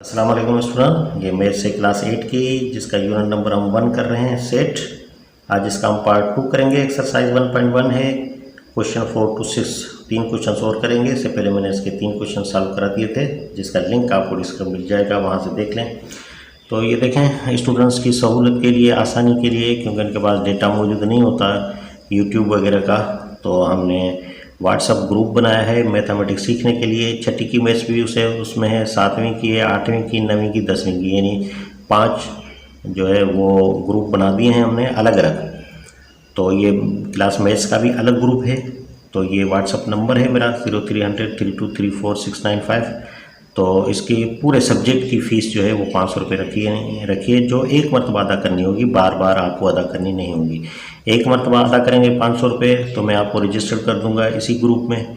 अस्सलाम वालेकुम स्टूडेंट, ये मैथ से क्लास 8 की जिसका यूनिट नंबर हम 1 कर रहे हैं सेट। आज इसका हम पार्ट 2 करेंगे। एक्सरसाइज 1.1 है, क्वेश्चन 4 to 6 तीन क्वेश्चन और करेंगे। इससे पहले मैंने इसके 3 क्वेश्चन सॉल्व करा दिए थे, जिसका लिंक आपको डिस्क्रिप्शन मिल जाएगा, वहाँ से देख लें। तो ये देखें, स्टूडेंट्स की सहूलत के लिए, आसानी के लिए, क्योंकि उनके पास डेटा मौजूद नहीं होता यूट्यूब वगैरह का, तो हमने व्हाट्सअप ग्रुप बनाया है मैथमेटिक्स सीखने के लिए। छठी की मैथ्स भी उसमें है, 7वीं की है, 8वीं की, 9वीं की, 10वीं की, यानी 5 जो है वो ग्रुप बना दिए हैं हमने अलग अलग। तो ये क्लास मैथ्स का भी अलग ग्रुप है। तो ये व्हाट्सअप नंबर है मेरा 030032349695। तो इसकी पूरे सब्जेक्ट की फ़ीस जो है वो 500 रुपये रखिए, जो एक मरतबा अदा करनी होगी, बार बार आपको अदा करनी नहीं होगी। एक मरतबा अदा करेंगे 500 रुपये, तो मैं आपको रजिस्टर कर दूंगा इसी ग्रुप में,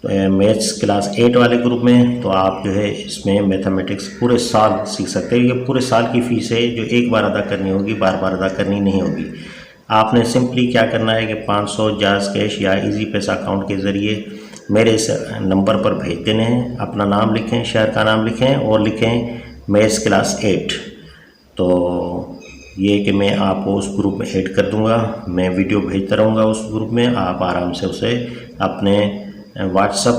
तो मैथ्स क्लास 8 वाले ग्रुप में। तो आप जो है इसमें मैथमेटिक्स पूरे साल सीख सकते हैं। ये पूरे साल की फ़ीस है जो एक बार अदा करनी होगी, बार बार अदा करनी नहीं होगी। आपने सिंपली क्या करना है कि 500 जाज़ कैश या इजी पैसा अकाउंट के ज़रिए मेरे इस नंबर पर भेज देने हैं। अपना नाम लिखें, शहर का नाम लिखें और लिखें मैथ्स क्लास 8। तो ये कि मैं आपको उस ग्रुप में ऐड कर दूंगा, मैं वीडियो भेजता रहूँगा उस ग्रुप में। आप आराम से उसे अपने व्हाट्सएप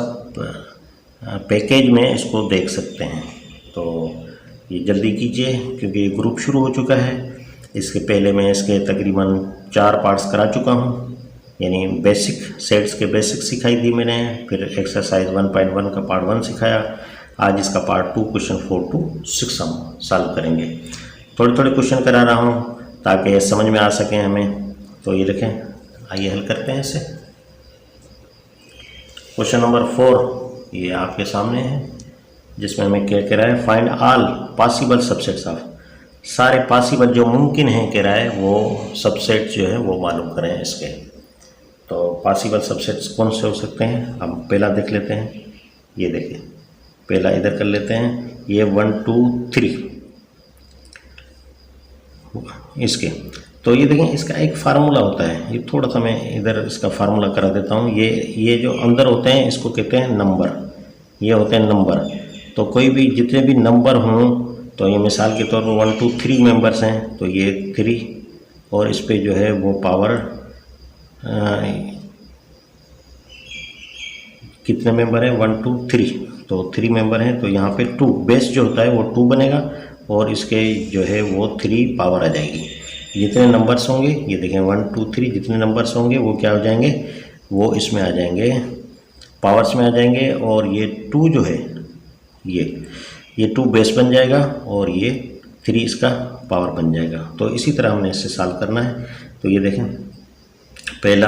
पैकेज में इसको देख सकते हैं। तो ये जल्दी कीजिए, क्योंकि ये ग्रुप शुरू हो चुका है। इसके पहले मैं इसके तकरीबन 4 पार्ट्स करा चुका हूँ, यानी बेसिक सेट्स के बेसिक सिखाई दी मैंने। फिर एक्सरसाइज 1.1 का पार्ट 1 सिखाया। आज इसका पार्ट 2 क्वेश्चन 4 to 6 हम सॉल्व करेंगे। थोड़े थोड़े क्वेश्चन करा रहा हूँ ताकि समझ में आ सकें हमें। तो ये देखें, आइए हल करते हैं इसे। क्वेश्चन नंबर 4 ये आपके सामने है, जिसमें हमें क्या कह रहा है, find all possible subsets of. सारे पॉसिबल जो मुमकिन हैं कह रहा है, वो सबसेट जो है वो मालूम करें इसके। तो पॉसिबल सबसेट्स कौन से हो सकते हैं, हम पहला देख लेते हैं। ये देखिए, पहला इधर कर लेते हैं, ये 1 2 3 इसके। तो ये देखें, इसका एक फार्मूला होता है। ये थोड़ा सा मैं इधर इसका फार्मूला करा देता हूँ। ये जो अंदर होते हैं इसको कहते हैं नंबर, ये होते हैं नंबर। तो कोई भी जितने भी नंबर हों, तो ये मिसाल के तौर पर 1 2 3 मेंबर्स हैं, तो ये 3 और इस पर जो है वो पावर कितने मेंबर हैं, 1 2 3, तो 3 मेंबर हैं। तो यहाँ पे 2 बेस जो होता है वो 2 बनेगा, और इसके जो है वो 3 पावर आ जाएगी। जितने नंबर्स होंगे, ये देखें 1 2 3, जितने नंबर्स होंगे वो क्या हो जाएंगे, वो इसमें आ जाएंगे, पावर्स में आ जाएंगे। और ये 2 जो है ये 2 बेस बन जाएगा, और ये 3 इसका पावर बन जाएगा। तो इसी तरह हमने इससे सॉल्व करना है। तो ये देखें, पहला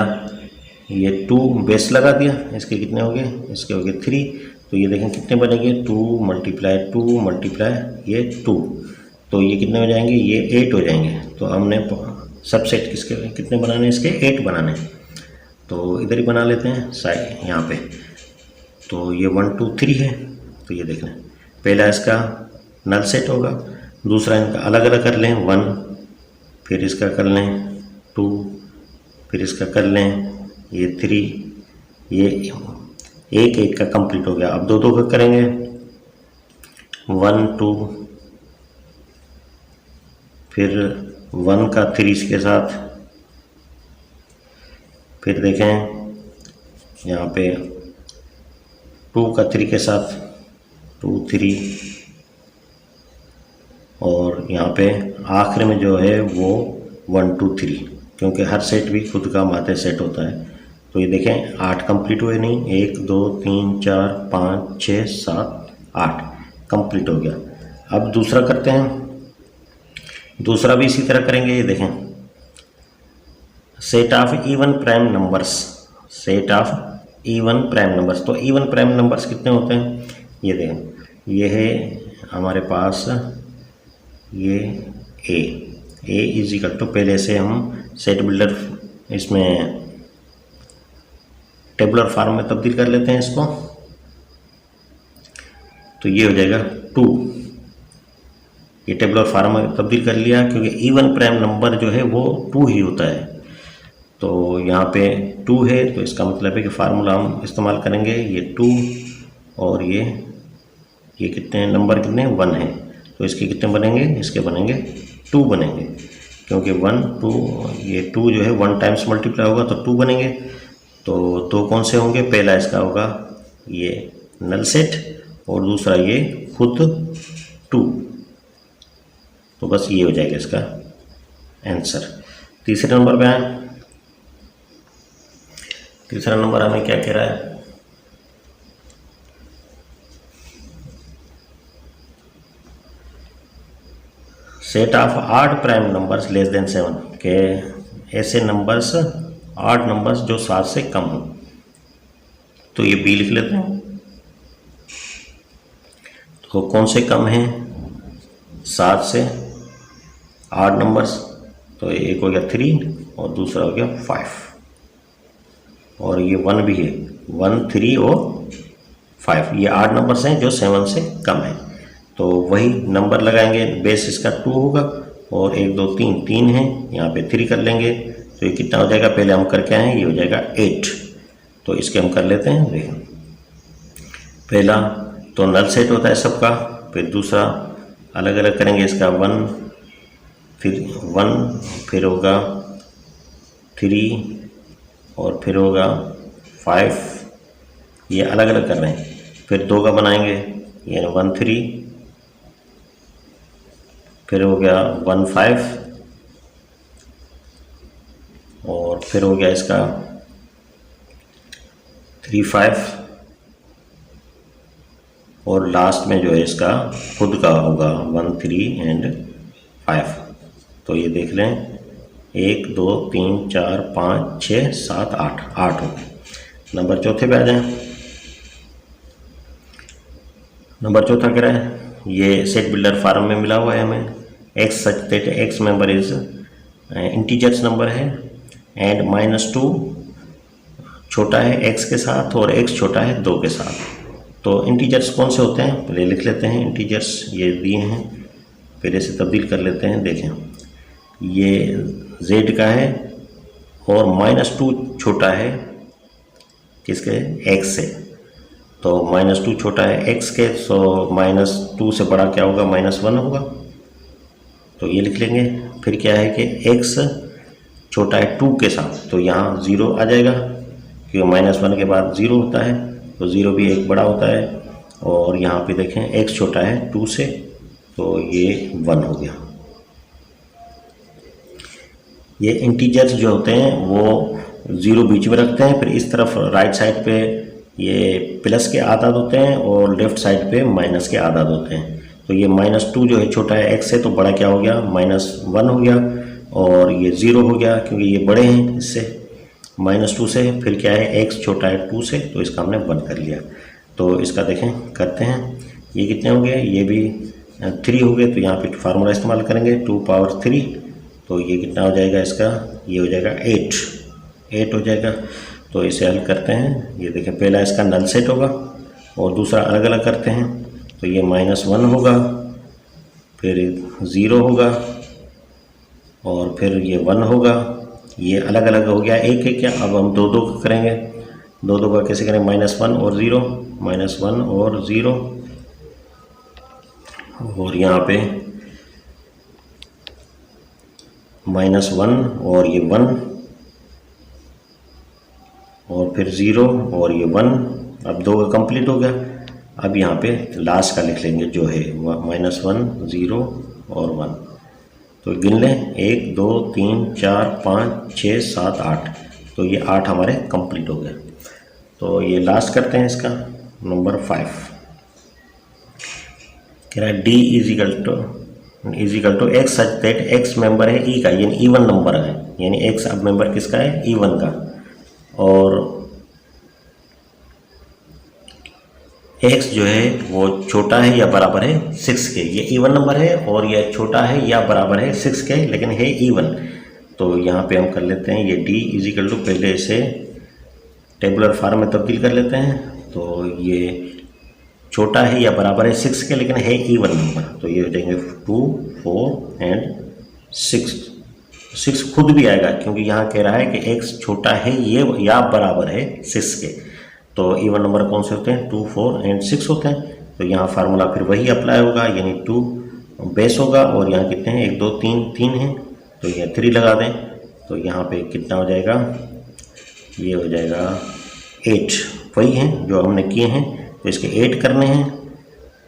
ये 2 बेस लगा दिया, इसके कितने हो गए, इसके हो गए 3। तो ये देखें कितने बनेंगे, 2 मल्टीप्लाई 2 मल्टीप्लाई ये 2, तो ये कितने हो जाएंगे, ये 8 हो जाएंगे। तो हमने सबसेट किसके कितने बनाने, इसके 8 बनाने। तो इधर ही बना लेते हैं साइड यहाँ पे। तो ये 1 2 3 है। तो ये देख लें, पहला इसका नल सेट होगा, दूसरा इनका अलग अलग कर लें 1, फिर इसका कर लें 2, फिर इसका कर लें ये 3, ये एक एक का कंप्लीट हो गया। अब 2 2 का करेंगे, 1 2, फिर 1 का 3 के साथ, फिर देखें यहाँ पे 2 का 3 के साथ 2 3, और यहाँ पे आखिर में जो है वो 1 2 3, क्योंकि हर सेट भी खुद का माते सेट होता है। तो ये देखें 8 कंप्लीट हुए नहीं, 1 2 3 4 5 6 7 8 कंप्लीट हो गया। अब दूसरा करते हैं, दूसरा भी इसी तरह करेंगे। ये देखें, set of even prime numbers, set of even prime numbers. तो इवन प्राइम नंबर्स कितने होते हैं, ये देखें, ये है हमारे पास ये ए इज इक्वल टू, पहले से हम सेट बिल्डर इसमें टेबुलर फॉर्म में तब्दील कर लेते हैं इसको। तो ये हो जाएगा 2, ये टेबुलर फॉर्म में तब्दील कर लिया, क्योंकि इवन प्राइम नंबर जो है वो 2 ही होता है। तो यहाँ पे 2 है, तो इसका मतलब है कि फार्मूला हम इस्तेमाल करेंगे ये 2 और ये ये कितने नंबर कितने 1 है, तो इसके कितने बनेंगे, इसके बनेंगे 2 बनेंगे, क्योंकि 1 2 ये 2 जो है 1 टाइम्स मल्टीप्लाई होगा तो 2 बनेंगे। तो 2 कौन से होंगे, पहला इसका होगा ये नल सेट और दूसरा ये खुद 2। तो बस ये हो जाएगा इसका आंसर। तीसरे नंबर पे आए। तीसरा नंबर हमें क्या कह रहा है, set of odd prime numbers less than 7, के ऐसे नंबर्स ऑड नंबर्स जो 7 से कम हो। तो ये बी लिख लेते हैं। तो कौन से कम हैं 7 से ऑड नंबर्स, तो एक हो गया 3 और दूसरा हो गया 5 और ये 1 भी है, 1 3 और 5 ये ऑड नंबर्स हैं जो 7 से कम है। तो वही नंबर लगाएंगे, बेस इसका 2 होगा और 1 2 3 3 है, यहाँ पे 3 कर लेंगे तो ये कितना हो जाएगा, पहले हम करके आए हैं, ये हो जाएगा 8। तो इसके हम कर लेते हैं। देखिए पहला तो नल सेट होता है सबका, फिर दूसरा अलग अलग करेंगे, इसका 1 फिर 1 फिर होगा 3 और फिर होगा 5, ये अलग अलग कर रहे हैं। फिर 2 का बनाएंगे, ये 1 3 फिर हो गया 1 5 और फिर हो गया इसका 3 5 और लास्ट में जो है इसका खुद का होगा 1 3 एंड 5। तो ये देख लें 1 2 3 4 5 6 7 8 8 हो गए। नंबर चौथे पे आ जाए। नंबर चौथा कह रहा है, ये सेट बिल्डर फार्म में मिला हुआ है हमें, x such that x member is integers number है एंड -2 छोटा है एक्स के साथ और एक्स छोटा है 2 के साथ। तो इंटीजर्स कौन से होते हैं, पहले लिख लेते हैं। इंटीजर्स ये दिए हैं, फिर इसे तब्दील कर लेते हैं। देखें ये z का है और -2 छोटा है किसके, x से, तो -2 छोटा है x के, सो -2 से बड़ा क्या होगा, -1 होगा, तो ये लिख लेंगे। फिर क्या है कि x छोटा है 2 के साथ, तो यहाँ 0 आ जाएगा क्योंकि -1 के बाद 0 होता है, तो 0 भी एक बड़ा होता है। और यहाँ पे देखें x छोटा है 2 से, तो ये 1 हो गया। ये इंटीजर्स जो होते हैं वो 0 बीच में रखते हैं, फिर इस तरफ राइट साइड पे ये प्लस के आदाद होते हैं और लेफ्ट साइड पे माइनस के आदाद होते हैं। तो ये -2 जो है छोटा है x से, तो बड़ा क्या हो गया, -1 हो गया और ये 0 हो गया क्योंकि ये बड़े हैं इससे, -2 से। फिर क्या है x छोटा है 2 से, तो इसका हमने 1 कर लिया। तो इसका देखें करते हैं, ये कितने हो गए, ये भी 3 हो गए, तो यहाँ पे फार्मूला इस्तेमाल करेंगे 2 पावर 3, तो ये कितना हो जाएगा इसका, ये हो जाएगा 8 हो जाएगा। तो इसे हल करते हैं। ये देखें पहला इसका नल सेट होगा और दूसरा अलग अलग करते हैं, तो ये -1 होगा, फिर 0 होगा और फिर ये 1 होगा, ये अलग अलग हो गया, एक है क्या। अब हम 2 2 का करेंगे, 2 2 का कैसे करें, -1 और 0, -1 और 0 और यहाँ पे -1 और ये 1 और फिर 0 और ये 1। अब 2 का कंप्लीट हो गया। अब यहाँ पे लास्ट का लिख लेंगे जो है -1 0 और 1। तो गिन लें 1 2 3 4 5 6 7 8, तो ये 8 हमारे कंप्लीट हो गए। तो ये लास्ट करते हैं इसका नंबर 5। कह रहा है D is equal to x such that x member है ई का, यानी इवन नंबर है, यानी एक्स अब मेंबर किसका है, इवन का, और एक्स जो है वो छोटा है या बराबर है 6 के। ये इवन नंबर है और यह छोटा है या बराबर है 6 के, लेकिन है इवन। तो यहाँ पे हम कर लेते हैं ये D इज इक्वल टू, पहले इसे टेबुलर फॉर्म में तब्दील कर लेते हैं। तो ये छोटा है या बराबर है 6 के, लेकिन है इवन नंबर, तो ये हो जाएंगे 2 4 एंड 6। 6 खुद भी आएगा क्योंकि यहाँ कह रहा है कि x छोटा है ये या बराबर है 6 के। तो इवन नंबर कौन से होते हैं, 2 4 एंड 6 होते हैं। तो यहाँ फार्मूला फिर वही अप्लाई होगा, यानी 2 बेस होगा और यहाँ कितने हैं 1 2 3 हैं, तो ये 3 लगा दें। तो यहाँ पे कितना हो जाएगा, ये हो जाएगा 8, वही हैं जो हमने किए हैं। तो इसके 8 करने हैं,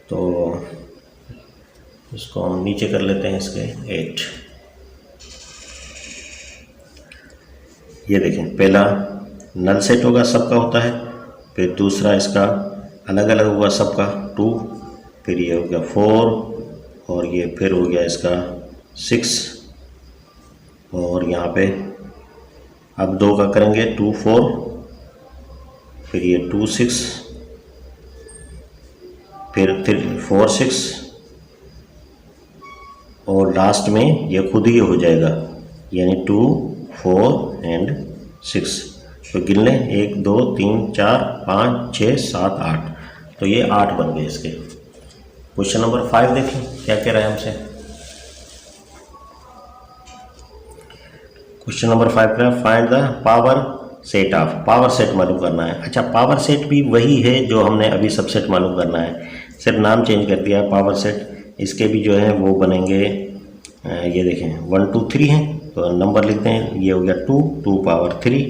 तो इसको हम नीचे कर लेते हैं इसके 8। ये देखें, पहला नल सेट होगा, सबका होता है, फिर दूसरा इसका अलग अलग होगा सबका 2, फिर ये हो गया 4 और ये फिर हो गया इसका 6 और यहाँ पे अब 2 का करेंगे 2 4, फिर ये 2 6, फिर 3 4 6 और लास्ट में ये खुद ही हो जाएगा, यानी 2 4 एंड 6। तो गिन लें 1 2 3 4 5 6 7 8, तो ये 8 बन गए इसके। क्वेश्चन नंबर 5 देखें क्या कह रहा है हमसे। क्वेश्चन नंबर 5 का find the power set of, power set मालूम करना है। अच्छा, पावर सेट भी वही है जो हमने अभी सबसेट मालूम करना है, सिर्फ नाम चेंज कर दिया है पावर सेट। इसके भी जो है वो बनेंगे, ये देखें 1 2 3 हैं, तो नंबर लिखते हैं, ये हो गया 2 पावर 3,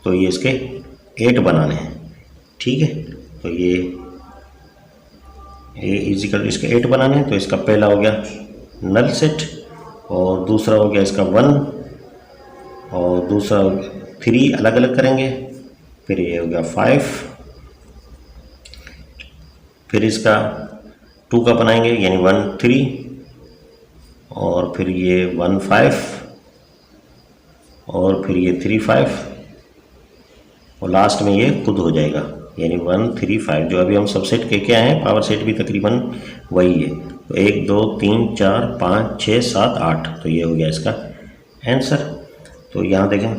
तो ये इसके 8 बनाने हैं, ठीक है। तो ये इजिकल इसके 8 बनाने हैं, तो इसका पहला हो गया नल सेट और दूसरा हो गया इसका 1 और दूसरा 3 अलग अलग करेंगे, फिर ये हो गया 5, फिर इसका 2 का बनाएंगे यानी 1 3 और फिर ये 1 5 और फिर ये 3 5 और लास्ट में ये खुद हो जाएगा, यानी 1 3 5। जो अभी हम सबसेट के क्या हैं, पावर सेट भी तकरीबन वही है। तो 1 2 3 4 5 6 7 8, तो ये हो गया इसका आंसर। तो यहाँ देखें,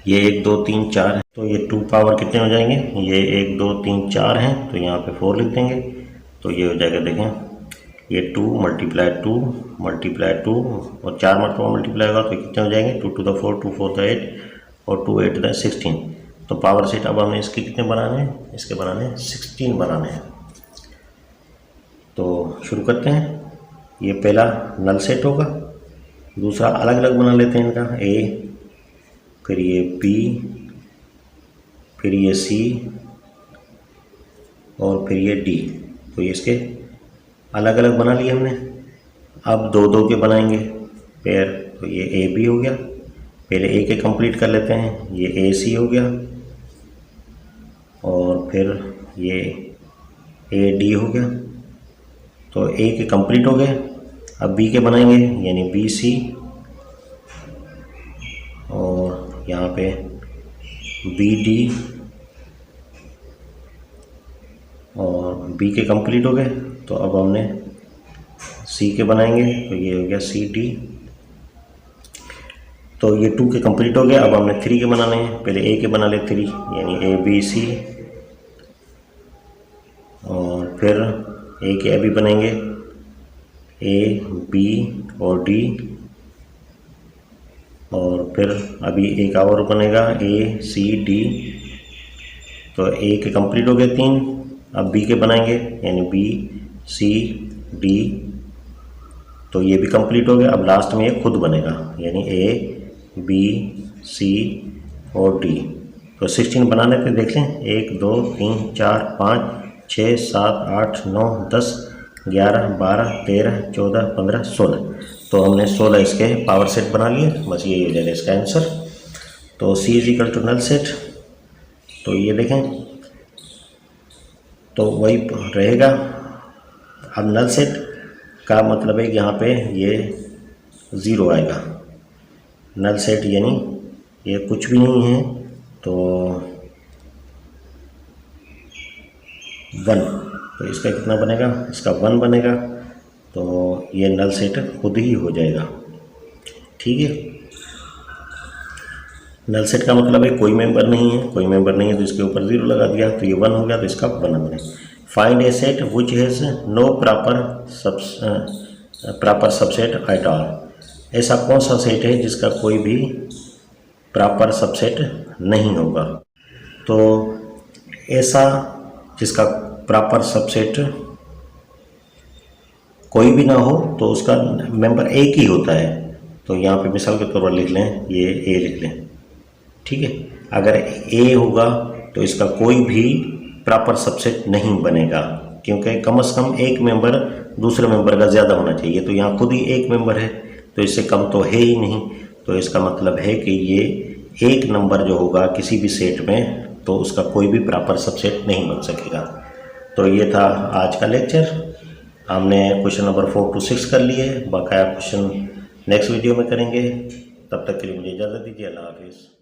ये 1 2 3 4 है, तो ये 2 पावर कितने हो जाएंगे, ये 1 2 3 4 हैं, तो यहाँ पे 4 लिख देंगे, तो ये हो जाएगा देखें, ये 2 मल्टीप्लाई 2 मल्टीप्लाई 2 और 4 मरतबा मल्टीप्लाई होगा, तो कितने हो जाएंगे 2 to the 4 2 4 the 8 और 2 8 the 16। तो पावर सेट अब हमें इसके कितने बनाने हैं, इसके बनाने हैं 16 बनाने हैं। तो शुरू करते हैं। ये पहला नल सेट होगा, दूसरा अलग अलग बना लेते हैं इनका, ए, फिर ये बी, फिर ये सी और फिर ये डी। तो ये इसके अलग अलग बना लिए हमने। अब 2 2 के बनाएंगे पेयर, तो ये ए बी हो गया, पहले ए के कंप्लीट कर लेते हैं, ये ए सी हो गया और फिर ये ए डी हो गया, तो ए के कंप्लीट हो गए। अब बी के बनाएंगे यानी बी सी और यहाँ पे बी डी और बी के कंप्लीट हो गए। तो अब हमने सी के बनाएंगे, तो ये हो गया सी डी। तो ये 2 के कंप्लीट हो गया। अब हमने 3 के बनाने हैं, पहले ए के बना ले 3 यानी ए बी सी और फिर ए के अभी बनेंगे ए बी और डी और फिर अभी एक और बनेगा ए सी डी। तो ए के कंप्लीट हो गए 3, अब बी के बनाएंगे यानी बी सी डी, तो ये भी कंप्लीट हो गया। अब लास्ट में ये खुद बनेगा यानी ए बी सी और डी। तो 16 बना लेते देख लें, 1 2 3 4 5 6 7 8 9 10 11 12 13 14 15 16। तो हमने 16 इसके पावर सेट बना लिए, बस यही हो जाएगा इसका आंसर। तो C is equal to null set. तो ये देखें, तो वही रहेगा। अब नल सेट का मतलब है कि यहाँ पे ये 0 आएगा। नल सेट यानी ये कुछ भी नहीं है, तो 1, तो इसका कितना बनेगा, इसका 1 बनेगा। तो ये नल सेट खुद ही हो जाएगा, ठीक है। नल सेट का मतलब है कोई मेंबर नहीं है, कोई मेंबर नहीं है तो इसके ऊपर 0 लगा दिया, तो ये 1 हो गया, तो इसका 1 बने। Find a set which has no proper subset at all. ऐसा कौन सा सेट है जिसका कोई भी प्रॉपर सबसेट नहीं होगा। तो ऐसा जिसका प्रॉपर सबसेट कोई भी ना हो तो उसका मेंबर एक ही होता है। तो यहाँ पे मिसाल के तौर पर लिख लें, ये ए लिख लें, ठीक है। अगर ए होगा तो इसका कोई भी प्रॉपर सबसेट नहीं बनेगा, क्योंकि कम से कम एक मेंबर दूसरे मेंबर का ज़्यादा होना चाहिए। तो यहाँ खुद ही एक मेंबर है तो इससे कम तो है ही नहीं। तो इसका मतलब है कि ये एक नंबर जो होगा किसी भी सेट में तो उसका कोई भी प्रॉपर सबसेट नहीं बन सकेगा। तो ये था आज का लेक्चर। हमने क्वेश्चन नंबर 4 to 6 कर लिए, बकाया क्वेश्चन नेक्स्ट वीडियो में करेंगे। तब तक के लिए मुझे इजाज़त दीजिए। अल्लाह हाफिज़।